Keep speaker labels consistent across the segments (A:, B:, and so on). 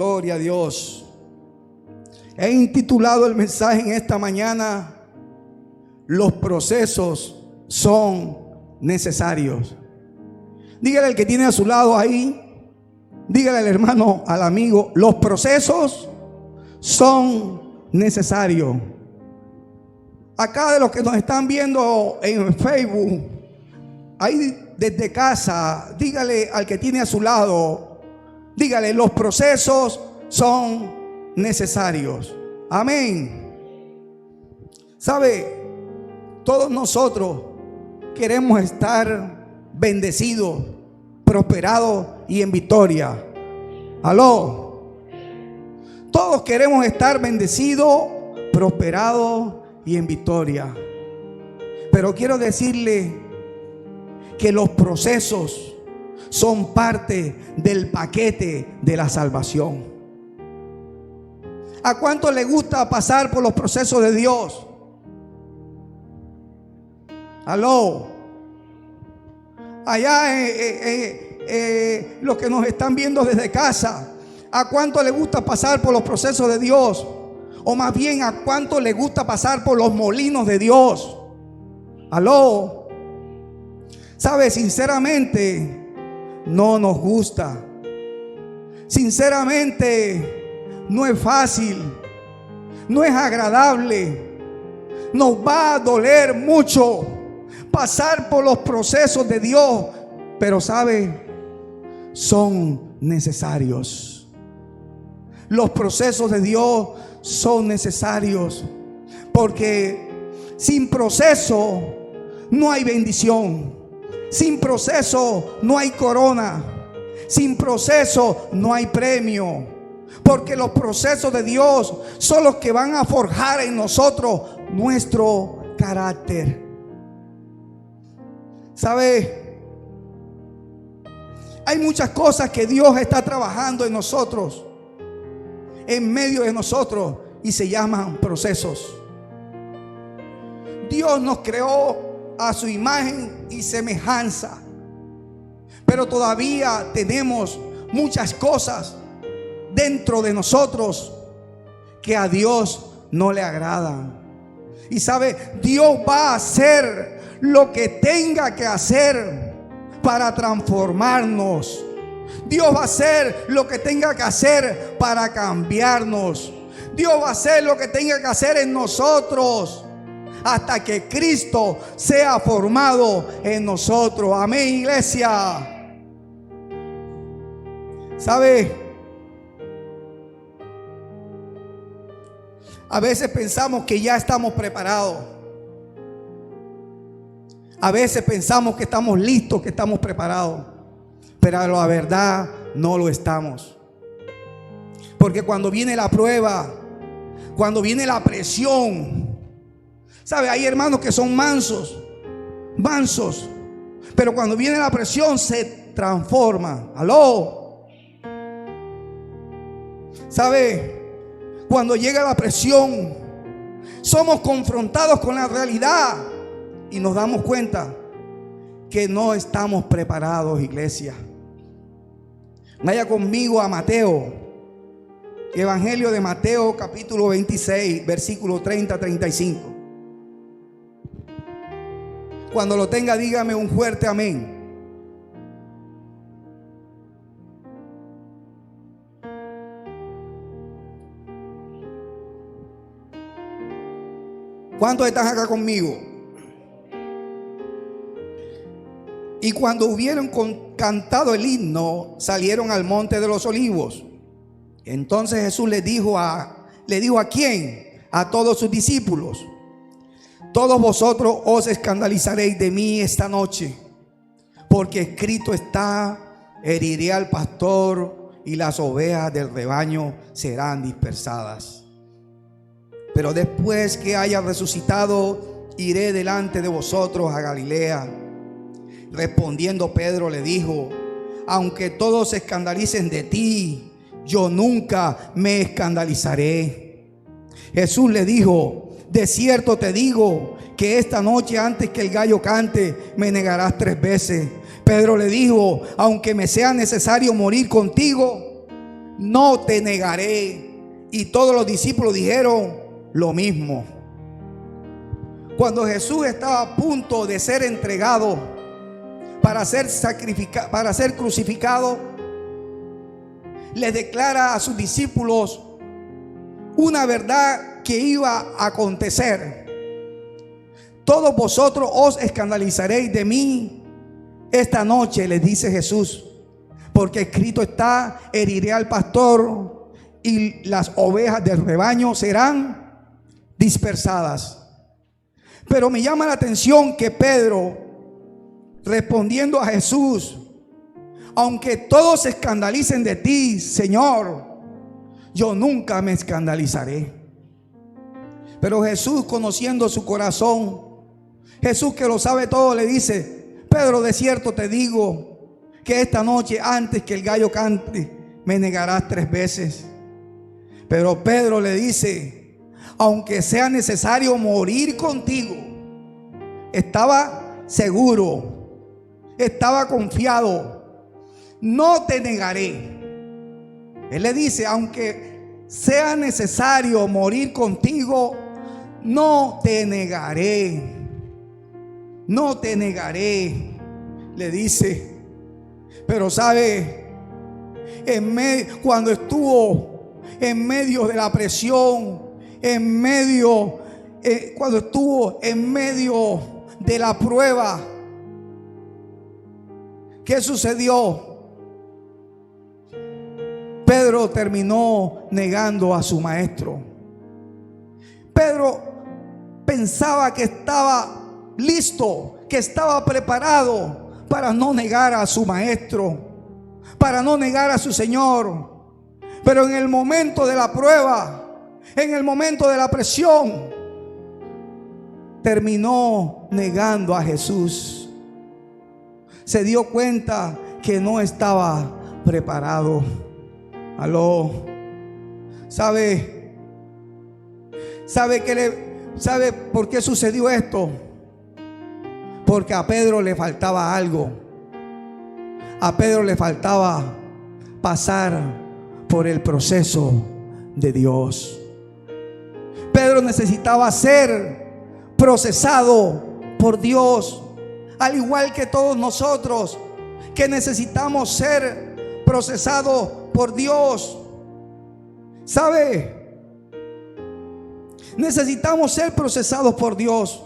A: Gloria a Dios. He intitulado el mensaje en esta mañana: los procesos son necesarios. Dígale al que tiene a su lado ahí, dígale al hermano, al amigo: los procesos son necesarios. Acá de los que nos están viendo en Facebook, ahí desde casa, dígale al que tiene a su lado, dígale: los procesos son necesarios. Amén. ¿Sabe? Todos nosotros queremos estar bendecidos, prosperados y en victoria. Aló. Todos queremos estar bendecidos, prosperados y en victoria. Pero quiero decirle que los procesos son parte del paquete de la salvación. ¿A cuánto le gusta pasar por los procesos de Dios? Aló. Allá los que nos están viendo desde casa, ¿a cuánto le gusta pasar por los procesos de Dios? O más bien, ¿a cuánto le gusta pasar por los molinos de Dios? Aló. ¿Sabe? Sinceramente, no nos gusta. Sinceramente, no es fácil, no es agradable. Nos va a doler mucho pasar por los procesos de Dios, pero ¿sabe? Son necesarios. Los procesos de Dios son necesarios, porque sin proceso no hay bendición. Sin proceso no hay corona. Sin proceso no hay premio. Porque los procesos de Dios son los que van a forjar en nosotros nuestro carácter. ¿Sabe? Hay muchas cosas que Dios está trabajando en nosotros, en medio de nosotros, y se llaman procesos. Dios nos creó a su imagen y semejanza, pero todavía tenemos muchas cosas dentro de nosotros que a Dios no le agradan. Y sabe, Dios va a hacer lo que tenga que hacer para transformarnos. Dios va a hacer lo que tenga que hacer para cambiarnos. Dios va a hacer lo que tenga que hacer en nosotros hasta que Cristo sea formado en nosotros. Amén, iglesia. ¿Sabe? A veces pensamos que ya estamos preparados. A veces pensamos que estamos listos, que estamos preparados. Pero la verdad, no lo estamos. Porque cuando viene la prueba, cuando viene la presión, ¿sabe? Hay hermanos que son mansos, pero cuando viene la presión se transforman. Aló. ¿Sabe? Cuando llega la presión, somos confrontados con la realidad y nos damos cuenta que no estamos preparados, iglesia. Vaya conmigo a Mateo, Evangelio de Mateo, capítulo 26, versículo 30-35. Cuando lo tenga, dígame un fuerte amén. ¿Cuántos están acá conmigo? Y cuando hubieron cantado el himno, salieron al monte de los olivos. Entonces Jesús le dijo a ¿quién? A todos sus discípulos: todos vosotros os escandalizaréis de mí esta noche, porque escrito está: heriré al pastor y las ovejas del rebaño serán dispersadas. Pero después que haya resucitado, iré delante de vosotros a Galilea. Respondiendo Pedro le dijo: aunque todos se escandalicen de ti, yo nunca me escandalizaré. Jesús le dijo: de cierto te digo que esta noche, antes que el gallo cante, me negarás 3 veces. Pedro le dijo: aunque me sea necesario morir contigo, no te negaré. Y todos los discípulos dijeron lo mismo. Cuando Jesús estaba a punto de ser entregado para ser crucificado, le declara a sus discípulos una verdad que iba a acontecer. Todos vosotros os escandalizaréis de mí esta noche, les dice Jesús, porque escrito está: heriré al pastor y las ovejas del rebaño serán dispersadas. Pero me llama la atención que Pedro, respondiendo a Jesús: aunque todos se escandalicen de ti, Señor, yo nunca me escandalizaré. Pero Jesús, conociendo su corazón, Jesús que lo sabe todo, le dice: Pedro, de cierto te digo que esta noche, antes que el gallo cante, me negarás 3 veces. Pero Pedro le dice: aunque sea necesario morir contigo. Estaba seguro, estaba confiado: no te negaré. Él le dice: aunque sea necesario morir contigo, no te negaré. No te negaré, le dice. Pero sabe, cuando estuvo en medio de la presión, cuando estuvo en medio de la prueba, ¿qué sucedió? Pedro terminó negando a su maestro. Pedro pensaba que estaba listo, que estaba preparado para no negar a su maestro, para no negar a su Señor. Pero en el momento de la prueba, en el momento de la presión, terminó negando a Jesús. Se dio cuenta que no estaba preparado. Aló. ¿Sabe por qué sucedió esto? Porque a Pedro le faltaba algo. A Pedro le faltaba pasar por el proceso de Dios. Pedro necesitaba ser procesado por Dios, al igual que todos nosotros que necesitamos ser procesados por Dios. ¿Sabe? Necesitamos ser procesados por Dios,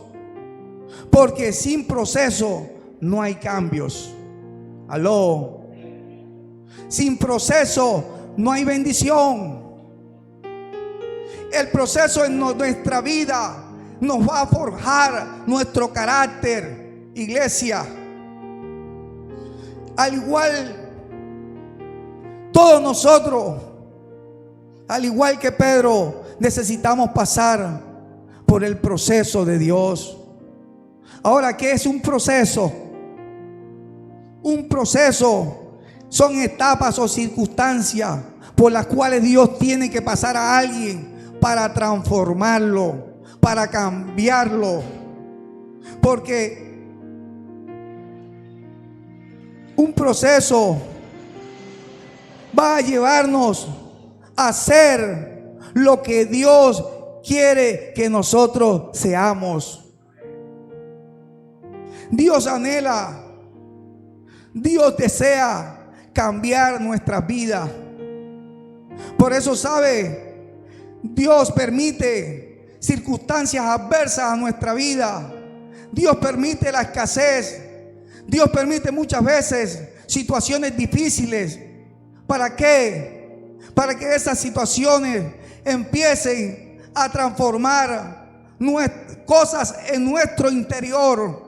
A: porque sin proceso no hay cambios. Aló. Sin proceso no hay bendición. El proceso en nuestra vida nos va a forjar nuestro carácter, iglesia. Al igual, todos nosotros, al igual que Pedro, necesitamos pasar por el proceso de Dios. Ahora, ¿qué es un proceso? Un proceso son etapas o circunstancias por las cuales Dios tiene que pasar a alguien para transformarlo, para cambiarlo. Porque un proceso va a llevarnos a ser lo que Dios quiere que nosotros seamos. Dios anhela, Dios desea cambiar nuestras vidas. Por eso, ¿sabe? Dios permite circunstancias adversas a nuestra vida. Dios permite la escasez. Dios permite muchas veces situaciones difíciles. ¿Para qué? Para que esas situaciones empiecen a transformar cosas en nuestro interior.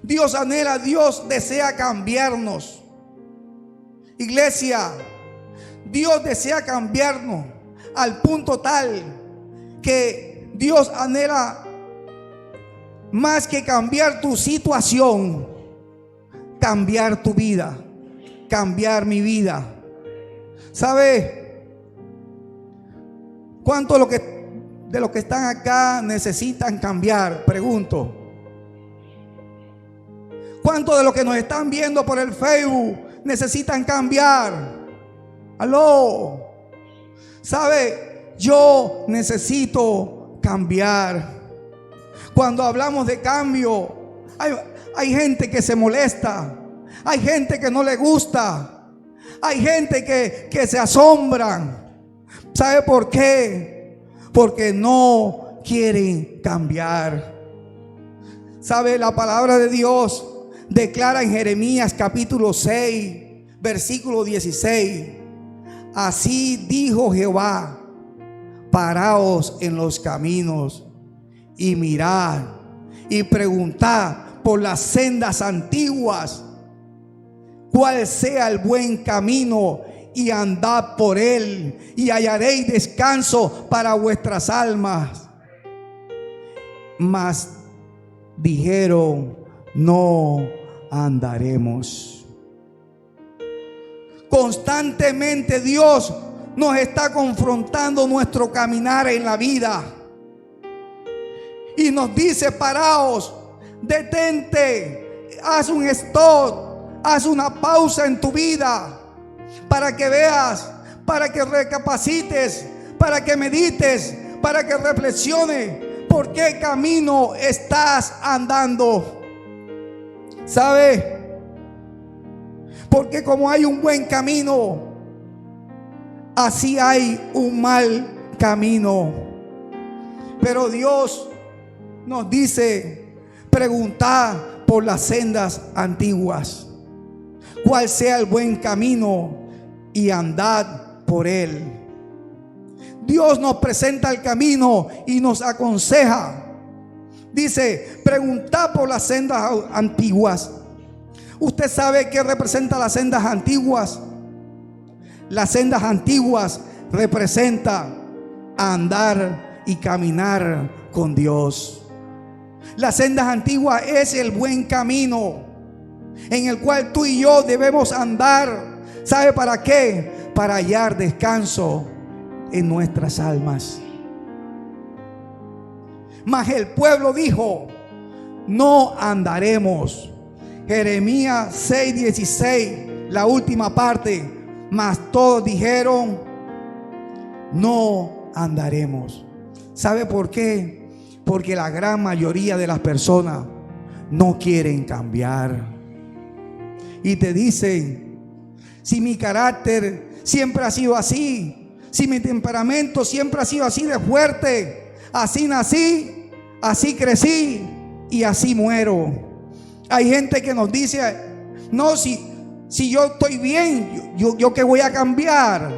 A: Dios anhela, Dios desea cambiarnos. Iglesia, Dios desea cambiarnos al punto tal que Dios anhela más que cambiar tu situación, cambiar tu vida, cambiar mi vida. ¿Sabe cuánto de los que están acá necesitan cambiar? Pregunto. ¿Cuántos de los que nos están viendo por el Facebook necesitan cambiar. Aló. ¿Sabe? Yo necesito cambiar. Cuando hablamos de cambio, hay gente que se molesta. Hay gente que no le gusta. Hay gente que se asombran. ¿Sabe por qué? Porque no quieren cambiar. ¿Sabe? La palabra de Dios declara en Jeremías capítulo 6, versículo 16. Así dijo Jehová: paraos en los caminos y mirad y preguntad por las sendas antiguas, cuál sea el buen camino, y andad por él, y hallaréis descanso para vuestras almas. Mas dijeron: no andaremos. Constantemente Dios nos está confrontando nuestro caminar en la vida y nos dice: paraos, detente, haz un stop, haz una pausa en tu vida, para que veas, para que recapacites, para que medites, para que reflexiones por qué camino estás andando. ¿Sabe? Porque como hay un buen camino, así hay un mal camino. Pero Dios nos dice: preguntad por las sendas antiguas, cuál sea el buen camino, y andad por él. Dios nos presenta el camino y nos aconseja. Dice: preguntad por las sendas antiguas. ¿Usted sabe qué representa las sendas antiguas? Las sendas antiguas representan andar y caminar con Dios. Las sendas antiguas es el buen camino en el cual tú y yo debemos andar. ¿Sabe para qué? Para hallar descanso en nuestras almas. Mas el pueblo dijo: no andaremos. Jeremías 6:16, la última parte. Mas todos dijeron: no andaremos. ¿Sabe por qué? Porque la gran mayoría de las personas no quieren cambiar. Y te dicen: si mi carácter siempre ha sido así, si mi temperamento siempre ha sido así de fuerte, así nací, así crecí y así muero. Hay gente que nos dice: no, si yo estoy bien, yo que voy a cambiar.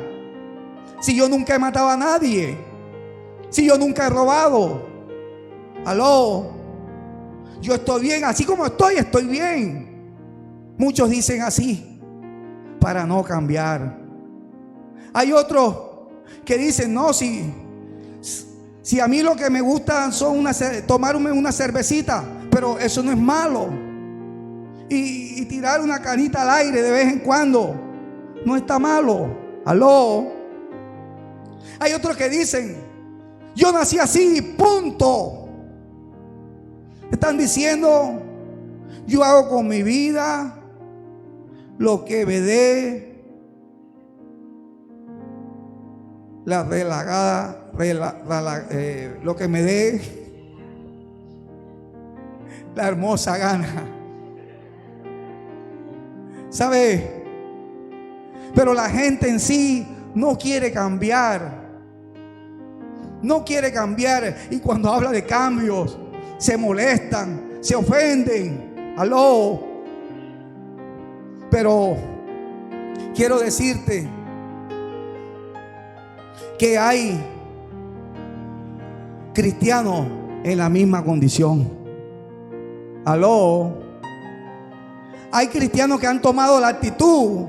A: Si yo nunca he matado a nadie, si yo nunca he robado. Aló, yo estoy bien, así como estoy bien. Muchos dicen así para no cambiar. Hay otros que dicen: no, si a mí lo que me gusta son tomarme una cervecita, pero eso no es malo. Y tirar una canita al aire de vez en cuando no está malo. Aló. Hay otros que dicen: yo nací así, punto. Están diciendo: yo hago con mi vida lo que me dé la relagada, lo que me dé la hermosa gana. ¿Sabe? Pero la gente en sí no quiere cambiar. No quiere cambiar. Y cuando habla de cambios, se molestan, se ofenden. Aló. Pero quiero decirte que hay cristianos en la misma condición. Aló. Hay cristianos que han tomado la actitud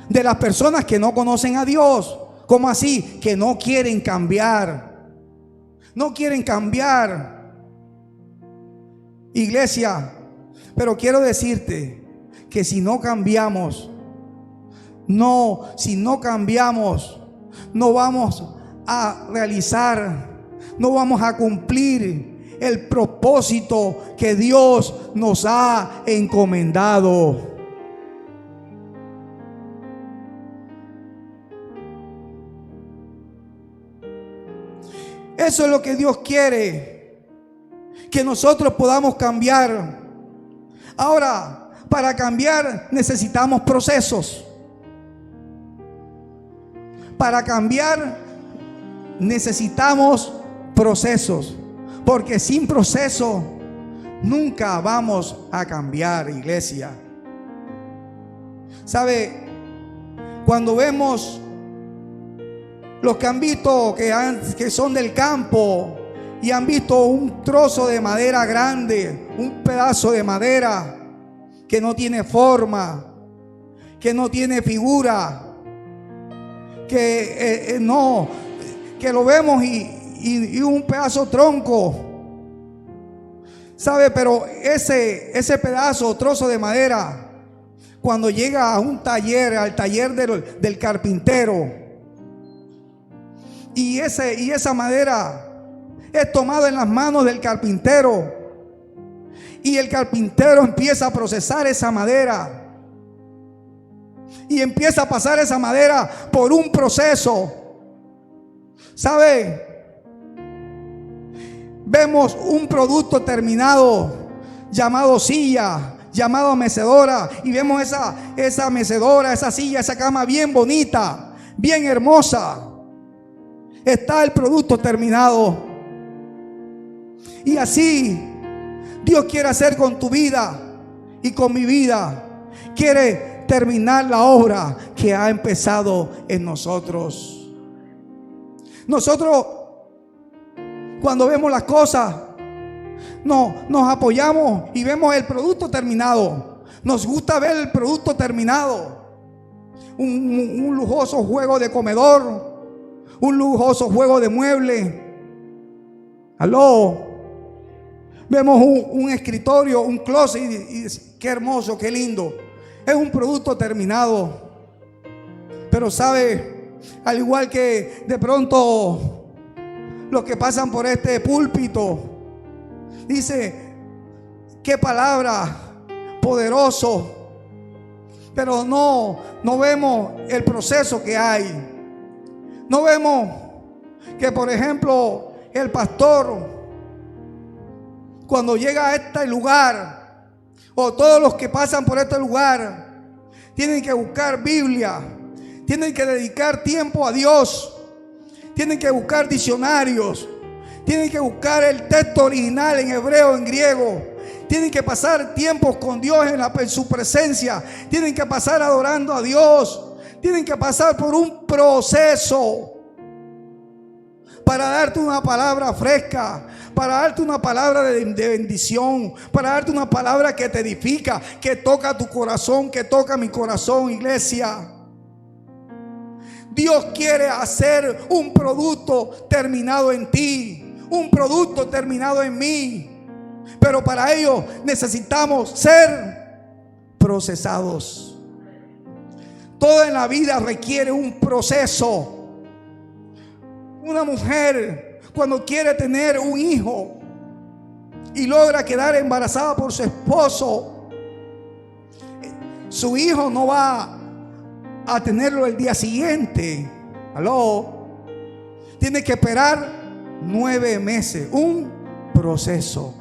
A: de las personas que no conocen a Dios. ¿Cómo así? Que no quieren cambiar. No quieren cambiar. Iglesia, pero quiero decirte que si no cambiamos, no vamos a realizar, no vamos a cumplir el propósito que Dios nos ha encomendado. Eso es lo que Dios quiere, que nosotros podamos cambiar. Ahora, para cambiar necesitamos procesos. Para cambiar necesitamos procesos, porque sin proceso nunca vamos a cambiar, iglesia. ¿Sabe? Cuando vemos los que han visto que son del campo y han visto un trozo de madera grande, un pedazo de madera que no tiene forma, que no tiene figura, que lo vemos y un pedazo tronco, ¿sabe? Pero ese pedazo, trozo de madera, cuando llega a un taller, al taller del carpintero, y esa madera es tomada en las manos del carpintero, y el carpintero empieza a procesar esa madera y empieza a pasar esa madera por un proceso, ¿sabe? Vemos un producto terminado llamado silla, llamado mecedora, y vemos esa mecedora, esa silla, esa cama bien bonita, bien hermosa. Está el producto terminado. Y así Dios quiere hacer con tu vida y con mi vida. Quiere terminar la obra que ha empezado en nosotros. Nosotros, cuando vemos las cosas, nos apoyamos y vemos el producto terminado. Nos gusta ver el producto terminado. Un lujoso juego de comedor, un lujoso juego de mueble. Aló. Vemos un escritorio, un closet y qué hermoso, qué lindo. Es un producto terminado. Pero sabe, al igual que de pronto los que pasan por este púlpito, dice, qué palabra poderoso, pero no vemos el proceso que hay. No vemos que, por ejemplo, el pastor, cuando llega a este lugar, o todos los que pasan por este lugar, tienen que buscar Biblia, tienen que dedicar tiempo a Dios, tienen que buscar diccionarios, tienen que buscar el texto original en hebreo, en griego, tienen que pasar tiempos con Dios en su presencia, tienen que pasar adorando a Dios, tienen que pasar por un proceso para darte una palabra fresca, para darte una palabra de bendición, para darte una palabra que te edifica, que toca tu corazón, que toca mi corazón, iglesia. Dios quiere hacer un producto terminado en ti, un producto terminado en mí, pero para ello necesitamos ser procesados. Todo en la vida requiere un proceso. Una mujer, cuando quiere tener un hijo y logra quedar embarazada por su esposo, su hijo no va a tenerlo el día siguiente. Aló. Tiene que esperar 9 meses. Un proceso.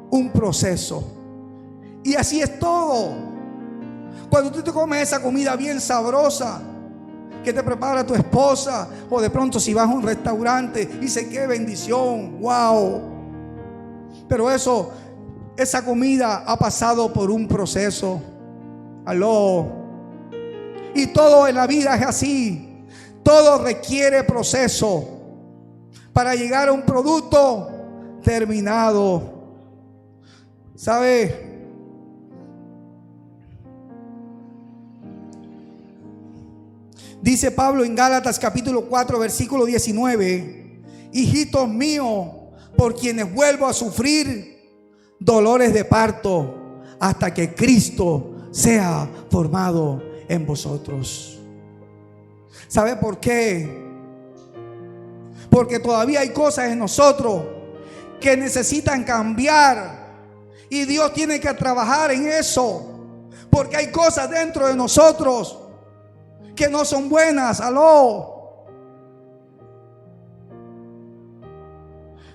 A: Un proceso. Y así es todo. Cuando tú te comes esa comida bien sabrosa que te prepara tu esposa, o de pronto si vas a un restaurante, dice qué bendición, wow. Pero esa comida ha pasado por un proceso. Aló. Y todo en la vida es así. Todo requiere proceso para llegar a un producto terminado. ¿Sabe? Dice Pablo en Gálatas capítulo 4 versículo 19: hijitos míos, por quienes vuelvo a sufrir dolores de parto hasta que Cristo sea formado en vosotros. ¿Sabe por qué? Porque todavía hay cosas en nosotros que necesitan cambiar, y Dios tiene que trabajar en eso, porque hay cosas dentro de nosotros que no son buenas. Aló.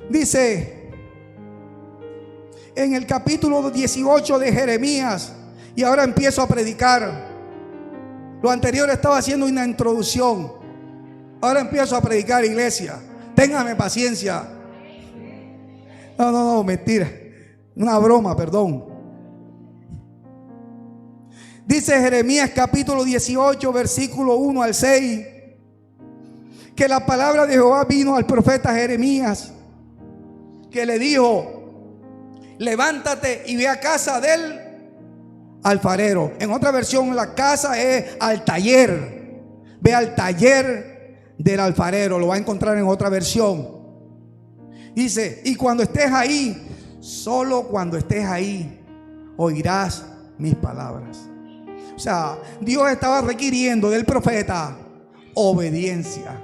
A: Dice en el capítulo 18 de Jeremías, y ahora empiezo a predicar. Lo anterior estaba haciendo una introducción. Ahora empiezo a predicar, iglesia. Téngame paciencia. No, mentira. Una broma, perdón. Dice Jeremías capítulo 18, versículo 1 al 6, que la palabra de Jehová vino al profeta Jeremías, que le dijo: levántate y ve a casa del alfarero. En otra versión, la casa es al taller. Ve al taller del alfarero. Lo va a encontrar en otra versión. Dice: y cuando estés ahí, solo cuando estés ahí, oirás mis palabras. O sea, Dios estaba requiriendo del profeta obediencia.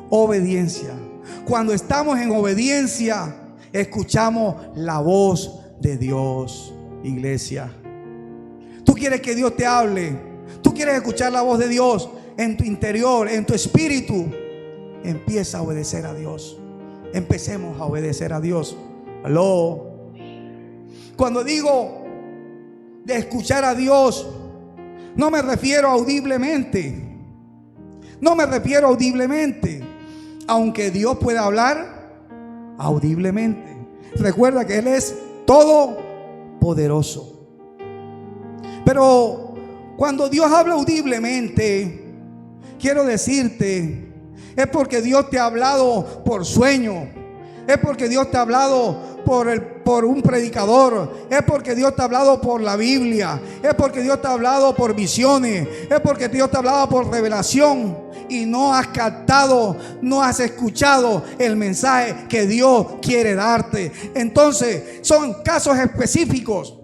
A: Obediencia. Cuando estamos en obediencia, escuchamos la voz de Dios, iglesia. Tú quieres que Dios te hable. Tú quieres escuchar la voz de Dios en tu interior, en tu espíritu. Empieza a obedecer a Dios. Empecemos a obedecer a Dios. Aló. Cuando digo de escuchar a Dios, no me refiero audiblemente. No me refiero audiblemente. Aunque Dios pueda hablar audiblemente. Recuerda que Él es todopoderoso. Pero cuando Dios habla audiblemente, quiero decirte, es porque Dios te ha hablado por sueño. Es porque Dios te ha hablado por un predicador. Es porque Dios te ha hablado por la Biblia. Es porque Dios te ha hablado por visiones. Es porque Dios te ha hablado por revelación. Y no has captado, no has escuchado el mensaje que Dios quiere darte. Entonces son casos específicos.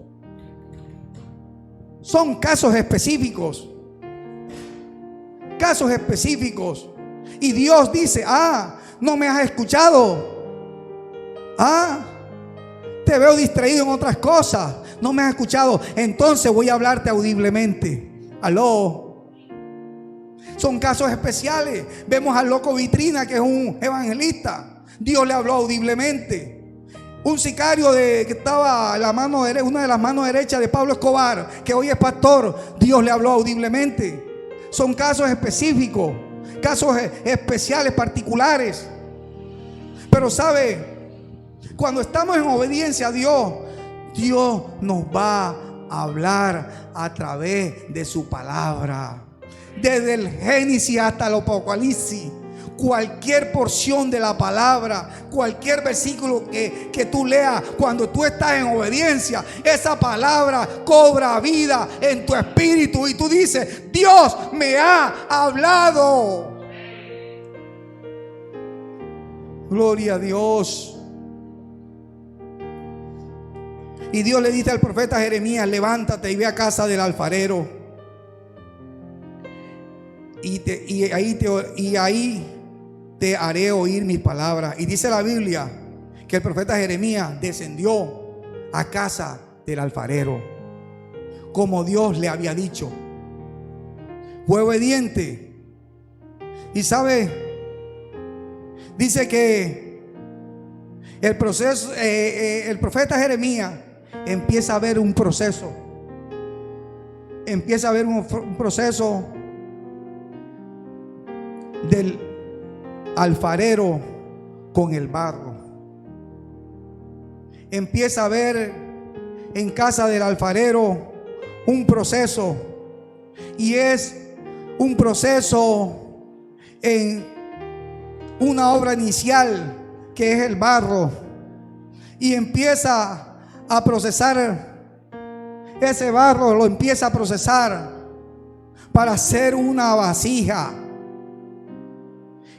A: Son casos específicos. Casos específicos. Y Dios dice: no me has escuchado. Te veo distraído en otras cosas. No me has escuchado. Entonces voy a hablarte audiblemente. Aló. Son casos especiales. Vemos al loco Vitrina, que es un evangelista. Dios le habló audiblemente. Un sicario que estaba a la mano derecha, una de las manos derechas de Pablo Escobar, que hoy es pastor. Dios le habló audiblemente. Son casos específicos, casos especiales, particulares. Pero sabe, cuando estamos en obediencia a Dios, Dios nos va a hablar a través de su palabra. Desde el Génesis hasta el Apocalipsis, cualquier porción de la palabra, cualquier versículo que tú leas, cuando tú estás en obediencia, esa palabra cobra vida en tu espíritu y tú dices: Dios me ha hablado. Gloria a Dios. Y Dios le dice al profeta Jeremías: levántate y ve a casa del alfarero. Y ahí te haré oír mis palabras. Y dice la Biblia que el profeta Jeremías descendió a casa del alfarero, como Dios le había dicho. Fue obediente. Y sabe, dice que el proceso, el profeta Jeremías empieza a ver un proceso. Empieza a ver un proceso del alfarero con el barro. Empieza a ver en casa del alfarero un proceso, y es un proceso en una obra inicial que es el barro, y empieza a procesar ese barro, lo empieza a procesar para hacer una vasija.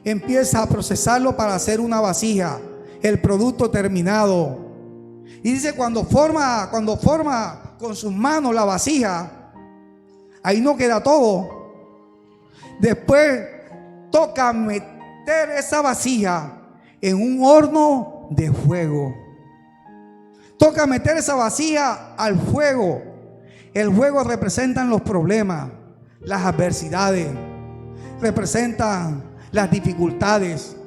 A: Empieza a procesarlo para hacer una vasija, el producto terminado. Y dice, cuando forma con sus manos la vasija, ahí no queda todo. Después toca meter esa vasija en un horno de fuego. Toca meter esa vasija al fuego. El fuego representa los problemas, las adversidades, representan las dificultades.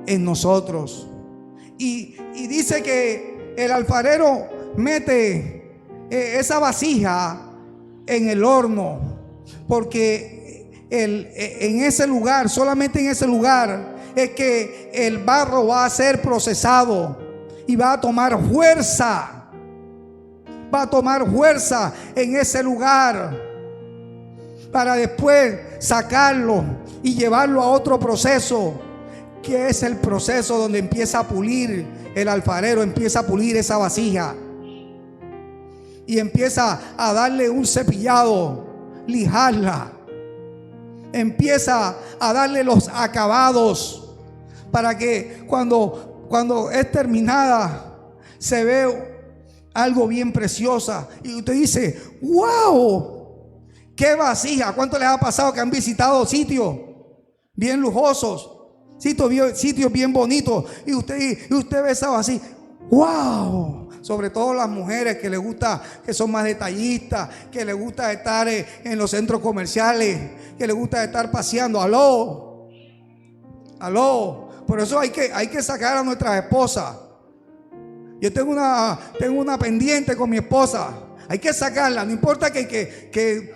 A: en nosotros. Y dice que el alfarero mete esa vasija en el horno, porque en ese lugar, solamente en ese lugar, es que el barro va a ser procesado y va a tomar fuerza. Va a tomar fuerza en ese lugar para después sacarlo y llevarlo a otro proceso, que es el proceso donde empieza a pulir. El alfarero empieza a pulir esa vasija y empieza a darle un cepillado, lijarla, empieza a darle los acabados para que cuando es terminada se ve algo bien preciosa. Y usted dice: wow, qué vasija. ¿Cuánto les ha pasado que han visitado sitios bien lujosos, sitios bien bonitos, y usted ve esa vasija? Wow. Sobre todo las mujeres que les gusta, que son más detallistas, que les gusta estar en los centros comerciales, que les gusta estar paseando. Aló. Por eso hay que sacar a nuestras esposas. Yo tengo una pendiente con mi esposa. Hay que sacarla. No importa que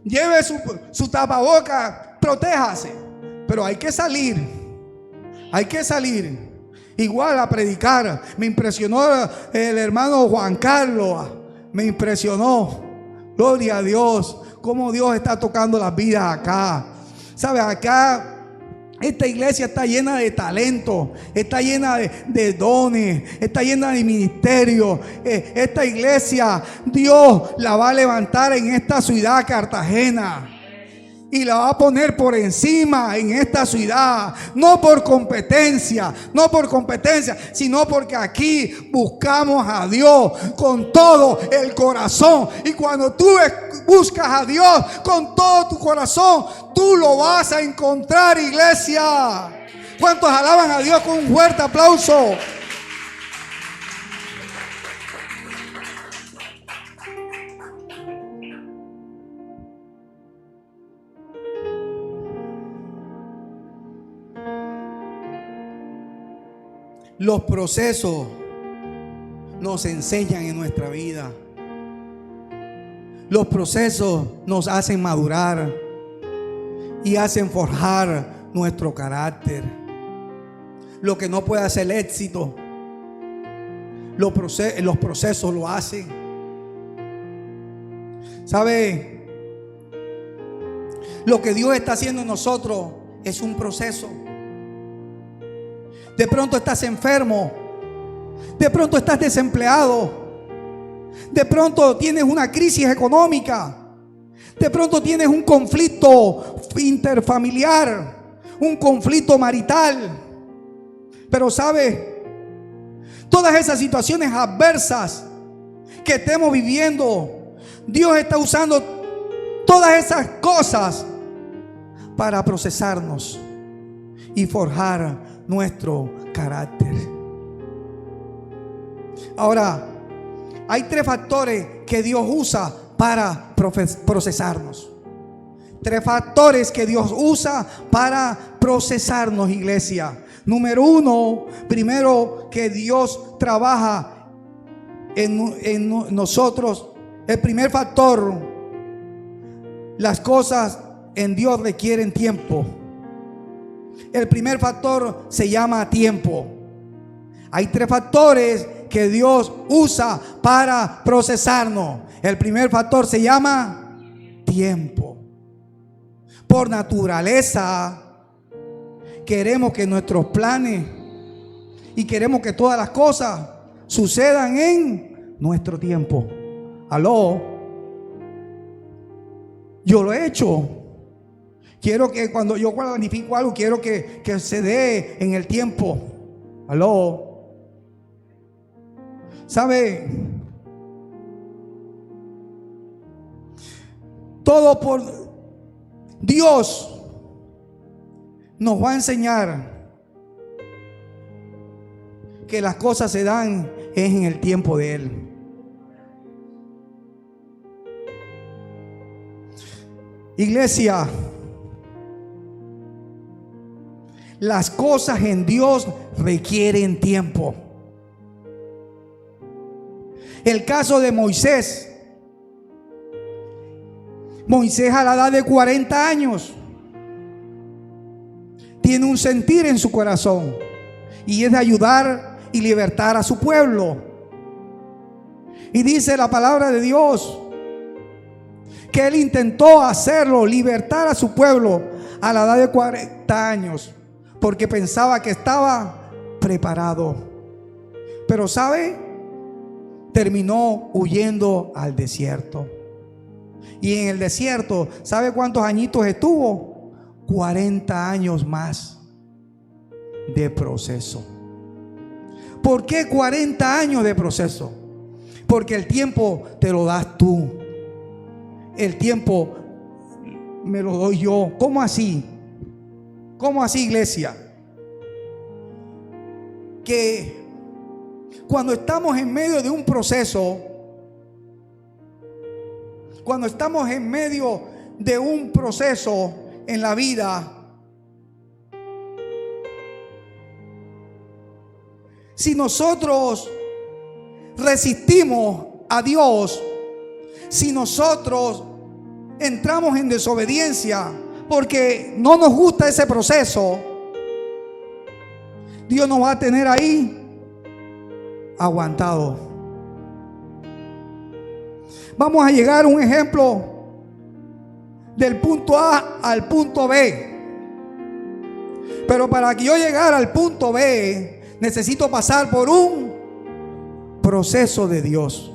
A: lleve su tapaboca, protéjase, pero hay que salir. Hay que salir. Igual a predicar. Me impresionó el hermano Juan Carlos. Me impresionó. Gloria a Dios. Cómo Dios está tocando las vidas acá. ¿Sabes? Acá esta iglesia está llena de talento, está llena de dones, está llena de ministerio. Esta iglesia Dios la va a levantar en esta ciudad, Cartagena, y la va a poner por encima en esta ciudad. No por competencia, sino porque aquí buscamos a Dios con todo el corazón. Y cuando tú buscas a Dios con todo tu corazón, tú lo vas a encontrar, iglesia. ¿Cuántos alaban a Dios con un fuerte aplauso? Los procesos nos enseñan en nuestra vida. Los procesos nos hacen madurar y hacen forjar nuestro carácter. Lo que no puede hacer el éxito, los procesos lo hacen. ¿Sabe? Lo que Dios está haciendo en nosotros es un proceso. De pronto estás enfermo, de pronto estás desempleado, de pronto tienes una crisis económica, de pronto tienes un conflicto interfamiliar, un conflicto marital. Pero ¿sabe? Todas esas situaciones adversas que estemos viviendo, Dios está usando todas esas cosas para procesarnos y forjar nuestro carácter. Ahora, hay 3 factores que Dios usa para procesarnos. 3 factores que Dios usa para procesarnos, iglesia. Número 1, primero, que Dios trabaja en nosotros. El primer factor: las cosas en Dios requieren tiempo. El primer factor se llama tiempo. Hay 3 factores que Dios usa para procesarnos. El primer factor se llama tiempo. Por naturaleza queremos que nuestros planes y queremos que todas las cosas sucedan en nuestro tiempo. Aló. Yo lo he hecho. Quiero que cuando yo planifico algo, quiero que se dé en el tiempo. Aló. ¿Sabe? Todo por Dios nos va a enseñar que las cosas se dan en el tiempo de Él. Iglesia, Las cosas en Dios requieren tiempo. El caso de Moisés. Moisés, a la edad de 40 años, tiene un sentir en su corazón, y es de ayudar y libertar a su pueblo. Y dice la palabra de Dios que él intentó hacerlo, libertar a su pueblo a la edad de 40 años, porque pensaba que estaba preparado. Pero ¿sabe? Terminó huyendo al desierto. Y en el desierto, ¿sabe cuántos añitos estuvo? 40 años más de proceso. ¿Por qué 40 años de proceso? Porque el tiempo te lo das tú. El tiempo me lo doy yo. ¿Cómo así? ¿Cómo así, iglesia? Que cuando estamos en medio de un proceso, cuando estamos en medio de un proceso en la vida, si nosotros resistimos a Dios, si nosotros entramos en desobediencia porque no nos gusta ese proceso, Dios nos va a tener ahí aguantado. Vamos a llegar a un ejemplo del punto A al punto B. Pero para que yo llegara al punto B, necesito pasar por un proceso de Dios.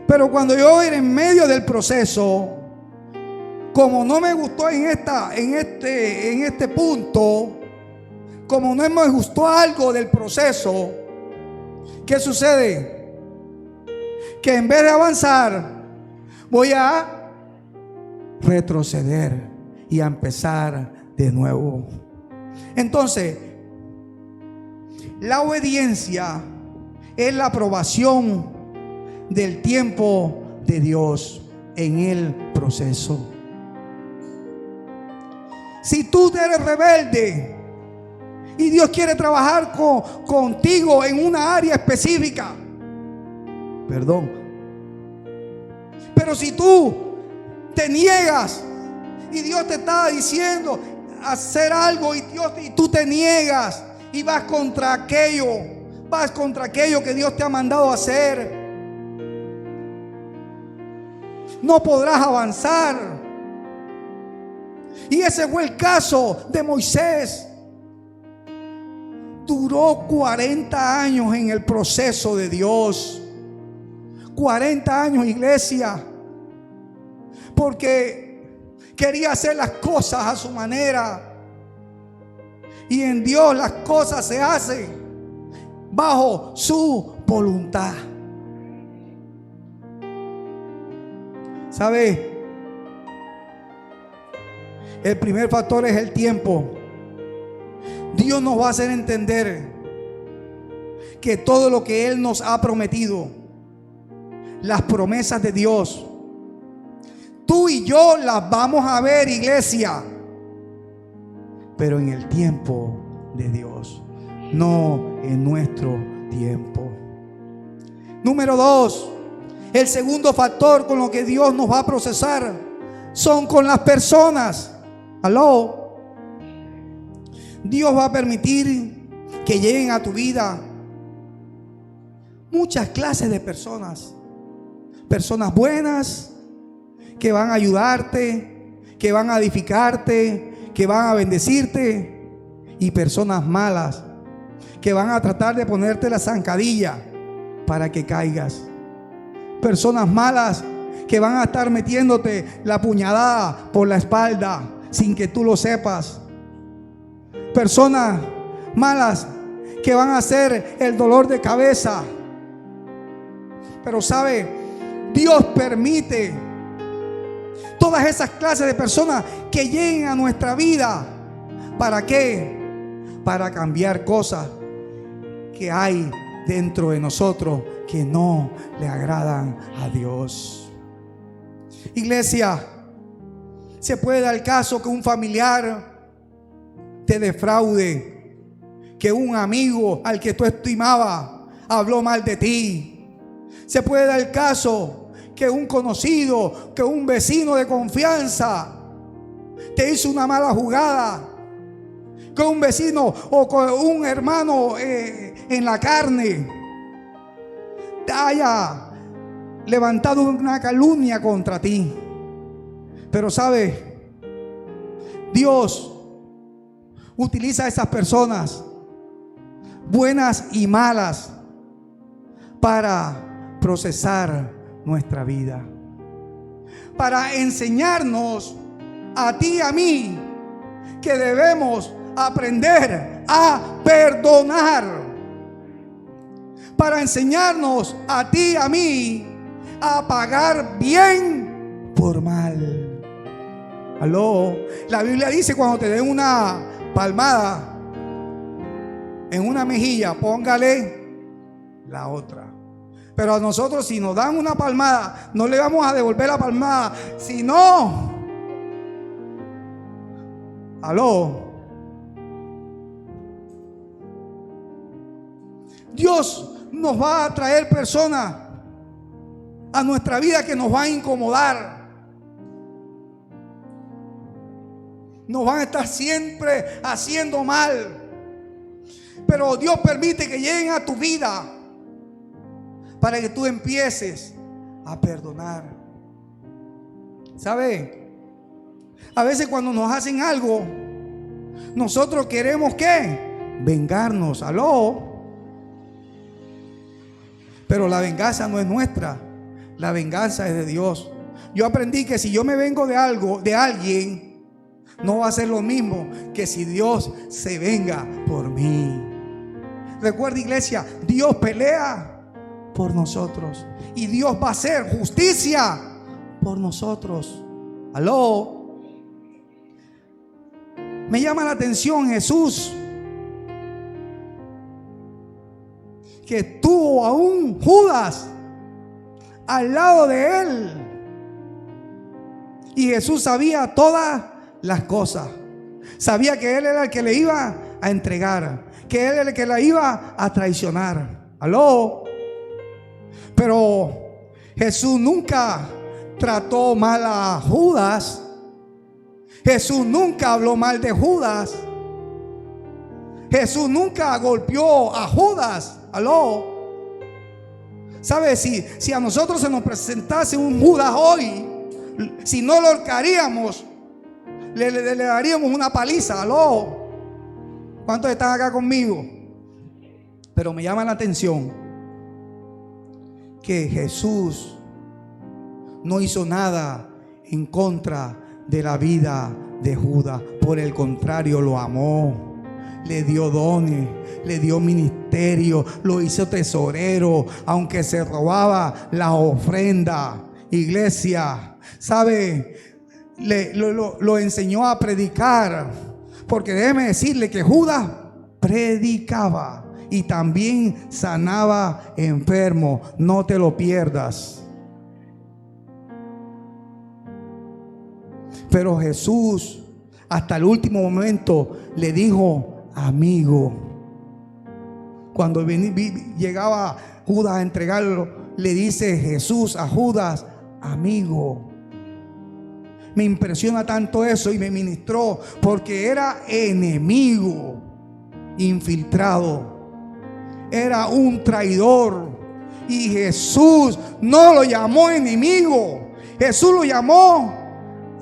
A: Pero cuando yo voy en medio del proceso, como no me gustó en este punto, como no me gustó algo del proceso, ¿qué sucede? Que en vez de avanzar, voy a retroceder y a empezar de nuevo. Entonces, la obediencia es la aprobación del tiempo de Dios en el proceso. Si tú eres rebelde y Dios quiere trabajar contigo en una área específica, perdón, pero si tú te niegas y Dios te está diciendo hacer algo y tú te niegas y vas contra aquello que Dios te ha mandado a hacer, no podrás avanzar. Y ese fue el caso de Moisés. Duró 40 años en el proceso de Dios. 40 años, iglesia, porque quería hacer las cosas a su manera. Y en Dios las cosas se hacen bajo su voluntad. ¿Sabe? El primer factor es el tiempo. Dios nos va a hacer entender que todo lo que Él nos ha prometido, las promesas de Dios, tú y yo las vamos a ver, iglesia, pero en el tiempo de Dios, no en nuestro tiempo. Número 2, el segundo factor con lo que Dios nos va a procesar son con las personas. ¿Aló? Dios va a permitir que lleguen a tu vida muchas clases de personas. Personas buenas que van a ayudarte, que van a edificarte, que van a bendecirte, y personas malas que van a tratar de ponerte la zancadilla para que caigas. Personas malas que van a estar metiéndote la puñalada por la espalda sin que tú lo sepas. Personas malas que van a hacer el dolor de cabeza. Pero sabe, Dios permite todas esas clases de personas que lleguen a nuestra vida. ¿Para qué? Para cambiar cosas que hay dentro de nosotros que no le agradan a Dios. Iglesia, se puede dar el caso que un familiar te defraude, que un amigo al que tú estimabas habló mal de ti. Se puede dar el caso que un conocido, que un vecino de confianza te hizo una mala jugada, que un vecino o con un hermano en la carne te haya levantado una calumnia contra ti. Pero ¿sabes? Dios utiliza a esas personas, buenas y malas, para procesar nuestra vida, para enseñarnos a ti y a mí que debemos aprender a perdonar, para enseñarnos a ti y a mí a pagar bien por mal. Aló, la Biblia dice: cuando te den una palmada en una mejilla, póngale la otra. Pero a nosotros, si nos dan una palmada, no le vamos a devolver la palmada, sino, aló, Dios nos va a traer personas a nuestra vida que nos van a incomodar, nos van a estar siempre haciendo mal, pero Dios permite que lleguen a tu vida para que tú empieces a perdonar. ¿Sabe? A veces cuando nos hacen algo, nosotros queremos ¿qué? Vengarnos. Aló. Pero la venganza no es nuestra, la venganza es de Dios. Yo aprendí que si yo me vengo de algo, de alguien, no va a ser lo mismo que si Dios se venga por mí. Recuerda, iglesia, Dios pelea por nosotros y Dios va a hacer justicia por nosotros. Aló. Me llama la atención Jesús, que tuvo a un Judas al lado de él, y Jesús sabía todas las cosas. Sabía que él era el que le iba a entregar, que él era el que la iba a traicionar. Aló. Pero Jesús nunca trató mal a Judas. Jesús nunca habló mal de Judas. Jesús nunca golpeó a Judas. Aló. ¿Sabe? Si a nosotros se nos presentase un Judas hoy, si no lo ahorcaríamos, le daríamos una paliza. Aló. ¿Cuántos están acá conmigo? Pero me llama la atención que Jesús no hizo nada en contra de la vida de Judas. Por el contrario, lo amó, le dio dones, le dio ministerio, lo hizo tesorero, aunque se robaba la ofrenda. Iglesia, ¿sabe? Lo enseñó a predicar, porque déjeme decirle que Judas predicaba y también sanaba enfermos. No te lo pierdas. Pero Jesús hasta el último momento le dijo amigo. Cuando llegaba Judas a entregarlo, le dice Jesús a Judas amigo. Me impresiona tanto eso y me ministró, porque era enemigo infiltrado, era un traidor, y Jesús no lo llamó enemigo, Jesús lo llamó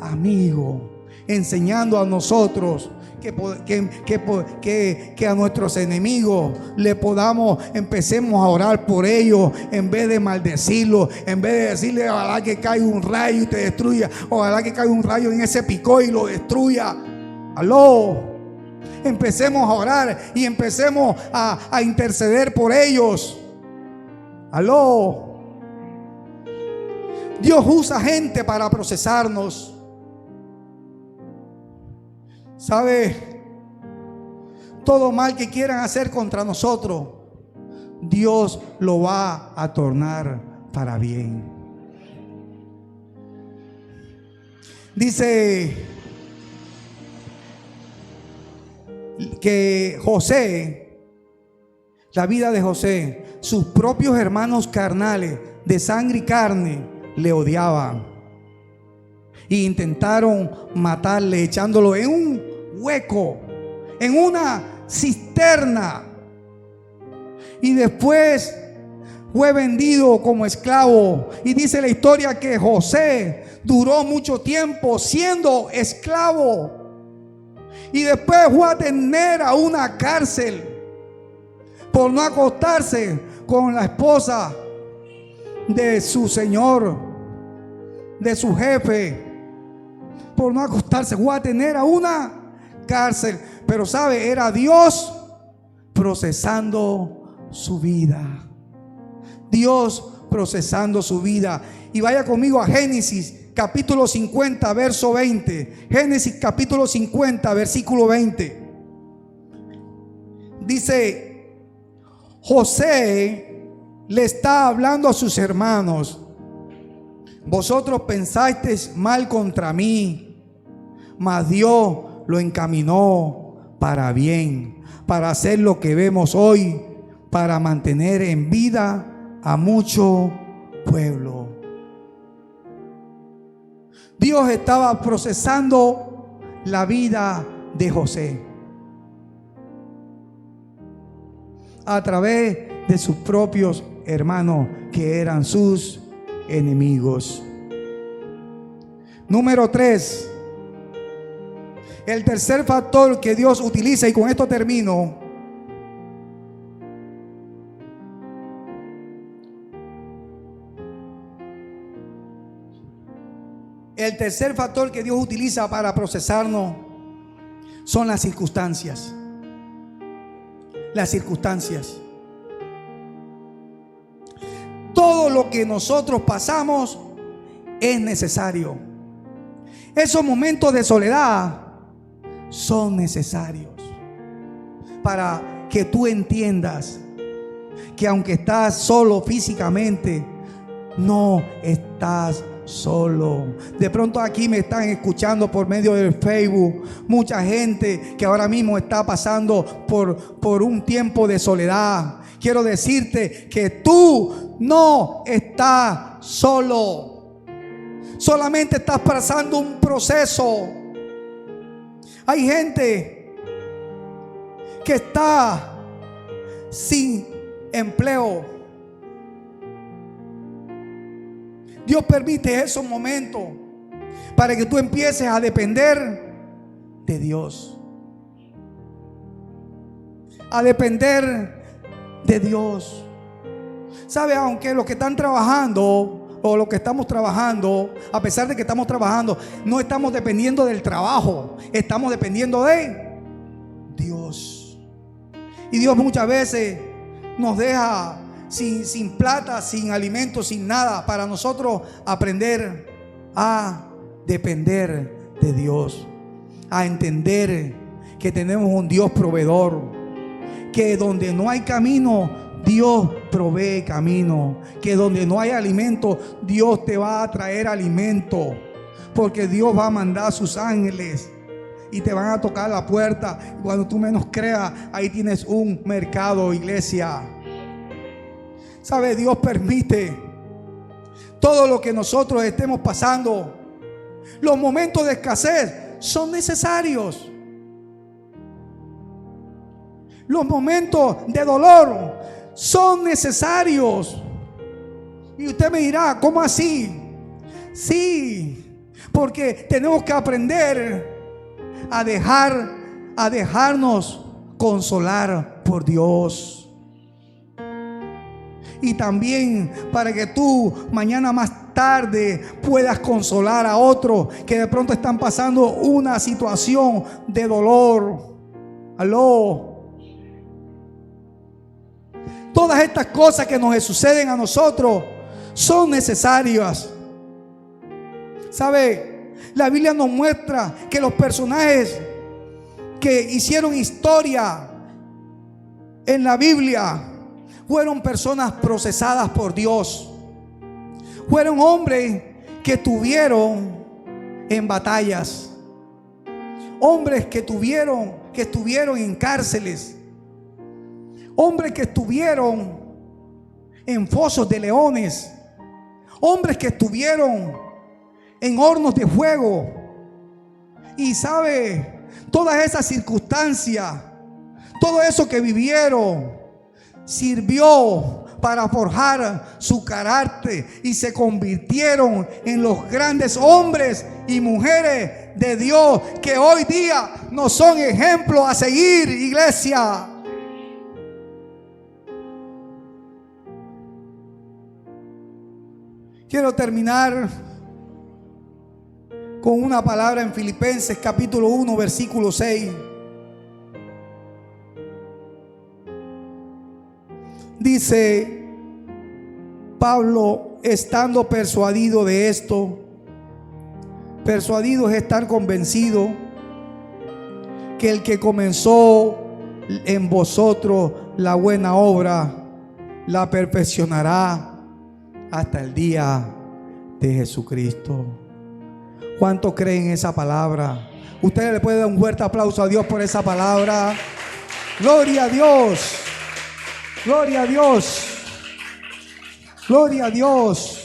A: amigo, enseñando a nosotros que a nuestros enemigos le podamos, empecemos a orar por ellos en vez de maldecirlos, en vez de decirle ojalá que caiga un rayo y te destruya, ojalá que caiga un rayo en ese picó y lo destruya. Aló. Empecemos a orar y empecemos a interceder por ellos. Aló. Dios usa gente para procesarnos. ¿Sabe? Todo mal que quieran hacer contra nosotros, Dios lo va a tornar para bien. que José, la vida de José, sus propios hermanos carnales de sangre y carne le odiaban e intentaron matarle echándolo en un hueco, en una cisterna, y después fue vendido como esclavo. Y dice la historia que José duró mucho tiempo siendo esclavo, y después fue a tener a una cárcel por no acostarse con la esposa de su señor, de su jefe. Por no acostarse fue a tener a una cárcel. Pero sabe, era Dios procesando su vida. Dios procesando su vida. Y vaya conmigo a Génesis capítulo 50, verso 20. Génesis capítulo 50, versículo 20. Dice: José le está hablando a sus hermanos: vosotros pensasteis mal contra mí, mas Dios lo encaminó para bien, para hacer lo que vemos hoy, para mantener en vida a mucho pueblo. Dios estaba procesando la vida de José a través de sus propios hermanos, que eran sus enemigos. Número 3, el tercer factor que Dios utiliza, y con esto termino. El tercer factor que Dios utiliza para procesarnos son las circunstancias. Las circunstancias. Todo lo que nosotros pasamos es necesario. Esos momentos de soledad son necesarios para que tú entiendas que aunque estás solo físicamente, no estás solo. De pronto aquí me están escuchando por medio del Facebook mucha gente que ahora mismo está pasando por un tiempo de soledad. Quiero decirte que tú no estás solo. Solamente estás pasando un proceso. Hay gente que está sin empleo. Dios permite esos momentos para que tú empieces a depender de Dios. A depender de Dios. ¿Sabe? Aunque los que están trabajando o los que estamos trabajando, a pesar de que estamos trabajando, no estamos dependiendo del trabajo, estamos dependiendo de Dios. Y Dios muchas veces nos deja sin plata, sin alimento, sin nada, para nosotros aprender a depender de Dios, a entender que tenemos un Dios proveedor, que donde no hay camino, Dios provee camino, que donde no hay alimento, Dios te va a traer alimento, porque Dios va a mandar a sus ángeles y te van a tocar la puerta. Cuando tú menos creas, ahí tienes un mercado, iglesia. ¿Sabe? Dios permite todo lo que nosotros estemos pasando. Los momentos de escasez son necesarios. Los momentos de dolor son necesarios. Y usted me dirá, ¿cómo así? Sí, porque tenemos que aprender a dejarnos consolar por Dios. Y también para que tú mañana más tarde puedas consolar a otros que de pronto están pasando una situación de dolor. Aló. Todas estas cosas que nos suceden a nosotros son necesarias. ¿Sabe? La Biblia nos muestra que los personajes que hicieron historia en la Biblia fueron personas procesadas por Dios. Fueron hombres que estuvieron en batallas. hombres que estuvieron en cárceles, hombres que estuvieron en fosos de leones, hombres que estuvieron en hornos de fuego. Y sabe, todas esas circunstancias, todo eso que vivieron, sirvió para forjar su carácter y se convirtieron en los grandes hombres y mujeres de Dios que hoy día nos son ejemplos a seguir, iglesia. Quiero terminar con una palabra en Filipenses capítulo 1 versículo 6. Dice Pablo, estando persuadido de esto, persuadido es estar convencido, que el que comenzó en vosotros la buena obra, la perfeccionará hasta el día de Jesucristo. ¿Cuánto creen esa palabra? Ustedes le pueden dar un fuerte aplauso a Dios por esa palabra. Gloria a Dios. Gloria a Dios. Gloria a Dios.